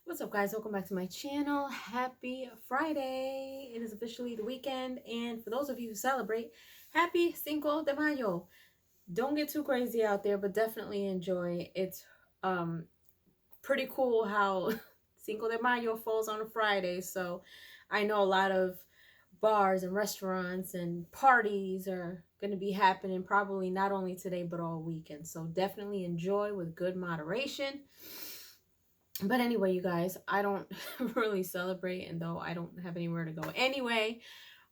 What's up, guys? Welcome back to my channel. Happy Friday. It is officially the weekend, and for those of you who celebrate, happy Cinco de Mayo. Don't get too crazy out there, but definitely enjoy. It's um pretty cool how Cinco de Mayo falls on a Friday, so I know a lot of bars and restaurants and parties are going to be happening probably not only today but all weekend. So definitely enjoy with good moderation. But anyway, you guys, I don't really celebrate, and though I don't have anywhere to go anyway,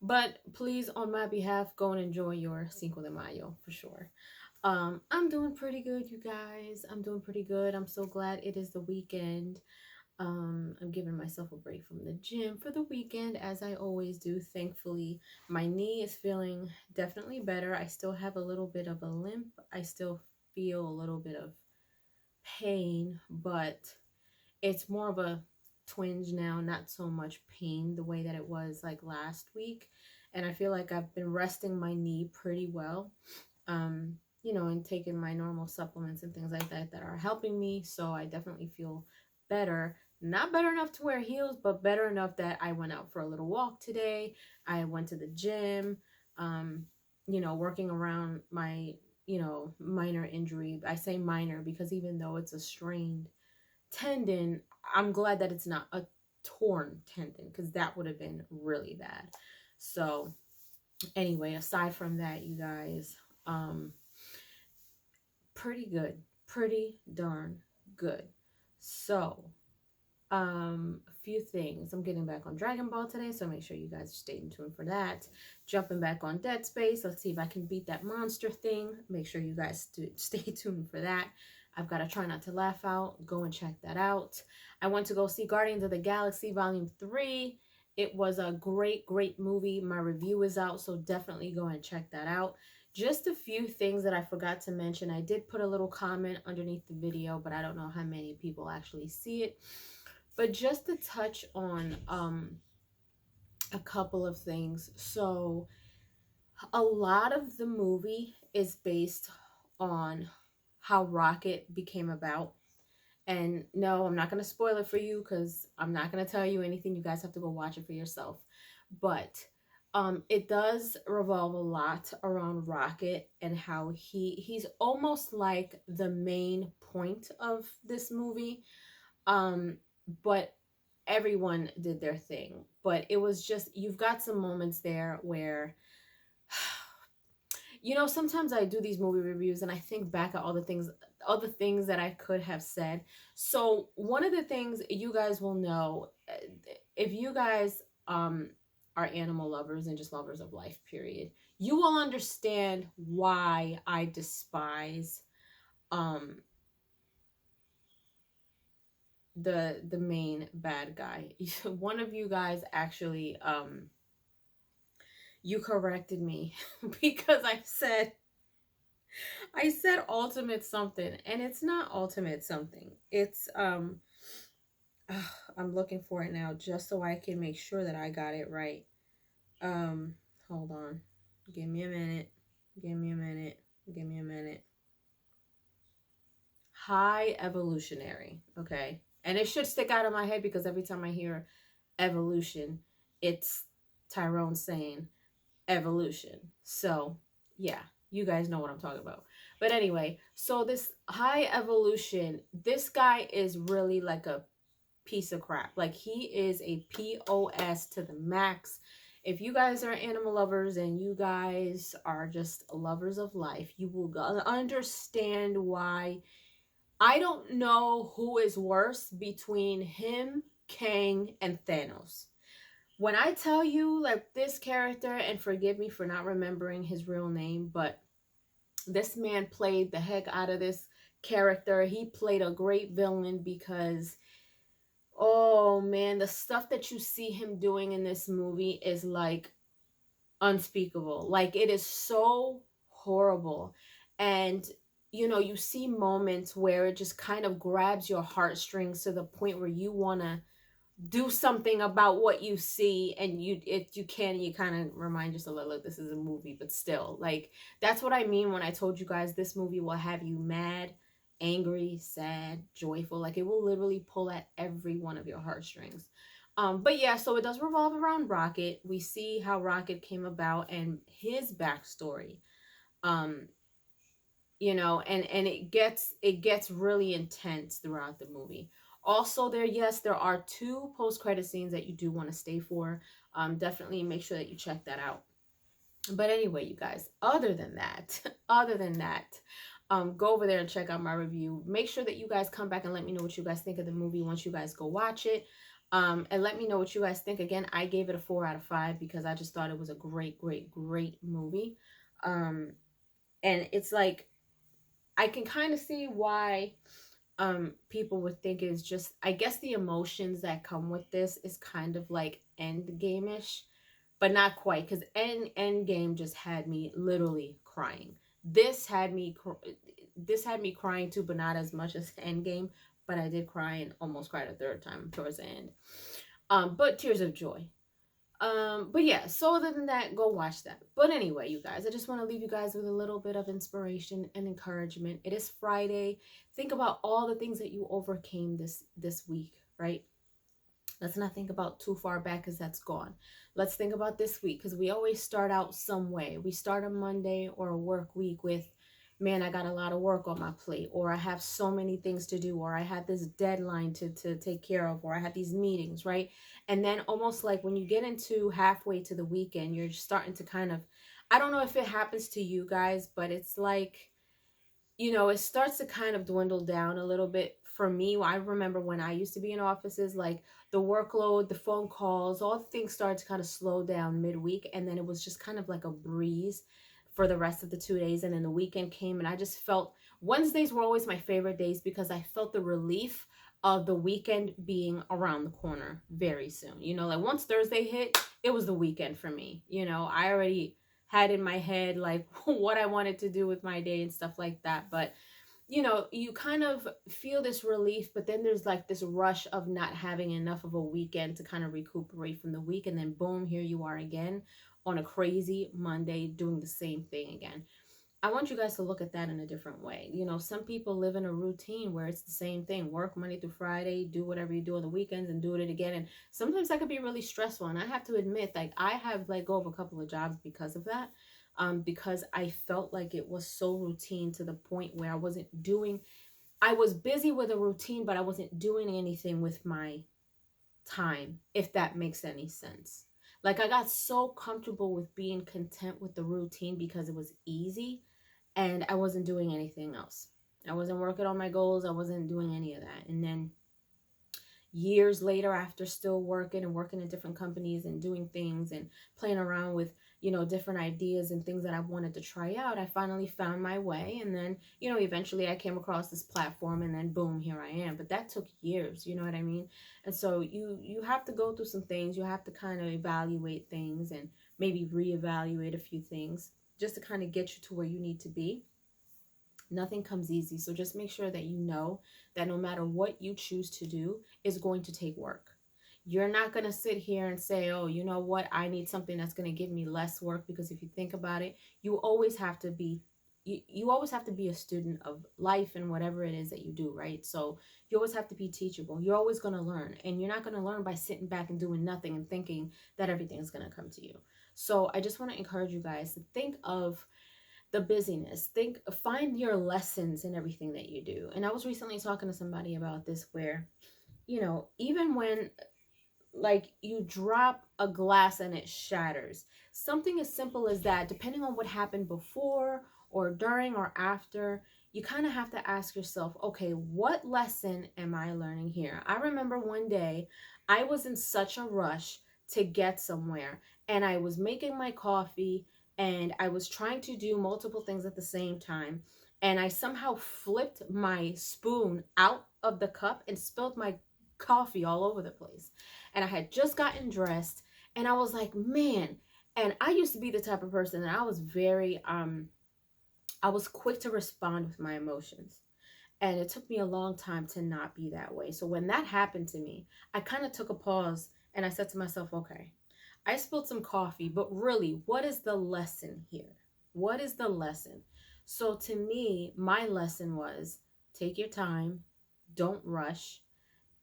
but please, on my behalf, go and enjoy your Cinco de Mayo for sure. I'm doing pretty good, you guys. I'm doing pretty good. I'm so glad it is the weekend. I'm giving myself a break from the gym for the weekend, as I always do. Thankfully, my knee is feeling definitely better. I still have a little bit of a limp. I still feel a little bit of pain, but it's more of a twinge now, not so much pain the way that it was like last week. And I feel like I've been resting my knee pretty well, and taking my normal supplements and things like that that are helping me. So I definitely feel better. Not better enough to wear heels, but better enough that I went out for a little walk today. I went to the gym, working around my, minor injury. I say minor because even though it's a strained tendon, I'm glad that it's not a torn tendon because that would have been really bad. So anyway, aside from that, you guys, pretty good, pretty darn good. So a few things. I'm getting back on Dragon Ball today, so make sure you guys stay tuned for that. Jumping back on Dead Space. Let's see if I can beat that monster thing. Make sure you guys stay tuned for that. I've got to try not to laugh out. Go and check that out. I went to go see Guardians of the Galaxy Volume 3. It was a great, great movie. My review is out, so definitely go and check that out. Just a few things that I forgot to mention. I did put a little comment underneath the video, but I don't know how many people actually see it. But just to touch on a couple of things. So a lot of the movie is based on how Rocket became about. And no, I'm not going to spoil it for you because I'm not going to tell you anything. You guys have to go watch it for yourself. But it does revolve a lot around Rocket and how he's almost like the main point of this movie. But everyone did their thing. But it was just, you've got some moments there where, sometimes I do these movie reviews and I think back at all the things that I could have said. So one of the things you guys will know, if you guys are animal lovers and just lovers of life, period, you will understand why I despise the main bad guy. One of you guys actually you corrected me because I said ultimate something, and it's not ultimate something. It's I'm looking for it now just so I can make sure that I got it right. Hold on. Give me a minute. Give me a minute. Give me a minute. High evolutionary, okay? And it should stick out of my head because every time I hear evolution, it's Tyrone saying evolution. So, yeah, you guys know what I'm talking about. But anyway, so this high evolution, this guy is really like a piece of crap. Like, he is a POS to the max. If you guys are animal lovers and you guys are just lovers of life, you will understand why. I don't know who is worse between him, Kang, and Thanos. When I tell you, like, this character, and forgive me for not remembering his real name, but this man played the heck out of this character. He played a great villain because, oh man, the stuff that you see him doing in this movie is like unspeakable. Like, it is so horrible. And you see moments where it just kind of grabs your heartstrings to the point where you want to do something about what you see, and you kind of remind yourself like, look, this is a movie, but still, like, that's what I mean when I told you guys this movie will have you mad angry, sad, joyful. Like it will literally pull at every one of your heartstrings. But yeah, so it does revolve around Rocket. We see how Rocket came about and his backstory. Um, you know, and it gets really intense throughout the movie. Also, yes, there are two post-credit scenes that you do want to stay for. Definitely make sure that you check that out. But anyway, you guys, other than that, go over there and check out my review. Make sure that you guys come back and let me know what you guys think of the movie once you guys go watch it. And let me know what you guys think. Again, I gave it a 4 out of 5 because I just thought it was a great, great, great movie. And it's like, I can kind of see why people would think it's just, I guess the emotions that come with this is kind of like end game-ish, but not quite, because end game just had me literally crying. This had me crying too, but not as much as end game. But I did cry and almost cried a third time towards the end. But tears of joy. But yeah, so other than that, go watch that. But anyway, you guys, I just want to leave you guys with a little bit of inspiration and encouragement. It is Friday. Think about all the things that you overcame this week, right? Let's not think about too far back because that's gone. Let's think about this week, because we always start out some way. We start a Monday or a work week with, man, I got a lot of work on my plate, or I have so many things to do, or I had this deadline to take care of, or I had these meetings, right? And then almost like when you get into halfway to the weekend, you're starting to kind of, I don't know if it happens to you guys, but it's like, it starts to kind of dwindle down a little bit. For me, I remember when I used to be in offices, like the workload, the phone calls, all the things started to kind of slow down midweek. And then it was just kind of like a breeze for the rest of the 2 days. And then the weekend came and I just felt Wednesdays were always my favorite days because I felt the relief of the weekend being around the corner very soon. Like once Thursday hit, it was the weekend for me. I already had in my head like what I wanted to do with my day and stuff like that. But you kind of feel this relief, but then there's like this rush of not having enough of a weekend to kind of recuperate from the week. And then boom, here you are again on a crazy Monday doing the same thing again. I want you guys to look at that in a different way. Some people live in a routine where it's the same thing. Work Monday through Friday, do whatever you do on the weekends and do it again. And sometimes that could be really stressful. And I have to admit, like, I have let go of a couple of jobs because of that. Because I felt like it was so routine to the point where I was busy with a routine, but I wasn't doing anything with my time, if that makes any sense. Like I got so comfortable with being content with the routine because it was easy and I wasn't doing anything else. I wasn't working on my goals. I wasn't doing any of that. And then years later, after still working in different companies and doing things and playing around with, different ideas and things that I wanted to try out, I finally found my way. And then, eventually I came across this platform and then boom, here I am. But that took years, you know what I mean? And so you have to go through some things. You have to kind of evaluate things and maybe reevaluate a few things just to kind of get you to where you need to be. Nothing comes easy. So just make sure that you know that no matter what you choose to do is going to take work. You're not going to sit here and say, oh, you know what? I need something that's going to give me less work, because if you think about it, you always have to be a student of life and whatever it is that you do, right? So you always have to be teachable. You're always going to learn, and you're not going to learn by sitting back and doing nothing and thinking that everything is going to come to you. So I just want to encourage you guys to think of the busyness. Find your lessons in everything that you do. And I was recently talking to somebody about this where, even when like you drop a glass and it shatters, something as simple as that, depending on what happened before or during or after, you kind of have to ask yourself, okay, what lesson am I learning here? I remember one day I was in such a rush to get somewhere, and I was making my coffee and I was trying to do multiple things at the same time, and I somehow flipped my spoon out of the cup and spilled my coffee all over the place. And I had just gotten dressed, and I was like, man. And I used to be the type of person that I was very I was quick to respond with my emotions. And it took me a long time to not be that way. So when that happened to me, I kind of took a pause and I said to myself, okay, I spilled some coffee, but really, what is the lesson here? What is the lesson? So to me, my lesson was take your time, don't rush,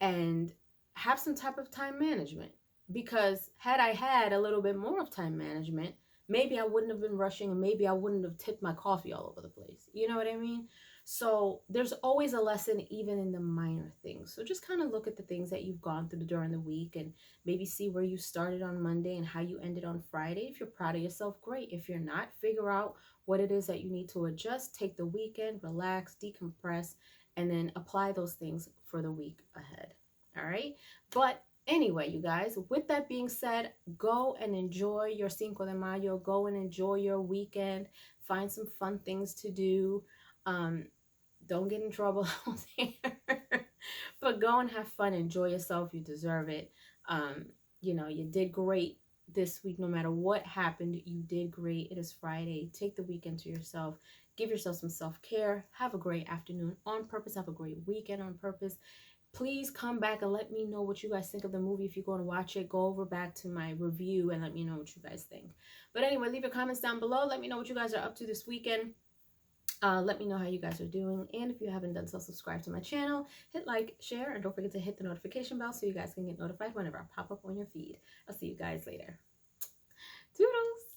and have some type of time management. Because had I had a little bit more of time management, maybe I wouldn't have been rushing, and maybe I wouldn't have tipped my coffee all over the place. You know what I mean? So there's always a lesson even in the minor things. So just kind of look at the things that you've gone through during the week, and maybe see where you started on Monday and how you ended on Friday. If you're proud of yourself, great. If you're not, figure out what it is that you need to adjust. Take the weekend, relax, decompress, and then apply those things for the week ahead. All right. But anyway, you guys, with that being said, go and enjoy your Cinco de Mayo. Go and enjoy your weekend. Find some fun things to do. Don't get in trouble out there. But go and have fun. Enjoy yourself. You deserve it. You did great this week. No matter what happened, you did great. It is Friday. Take the weekend to yourself. Give yourself some self-care. Have a great afternoon on purpose. Have a great weekend on purpose. Please come back and let me know what you guys think of the movie. If you're going to watch it, go over back to my review and let me know what you guys think. But anyway, leave your comments down below. Let me know what you guys are up to this weekend. Let me know how you guys are doing. And if you haven't done so, subscribe to my channel. Hit like, share, and don't forget to hit the notification bell so you guys can get notified whenever I pop up on your feed. I'll see you guys later. Toodles!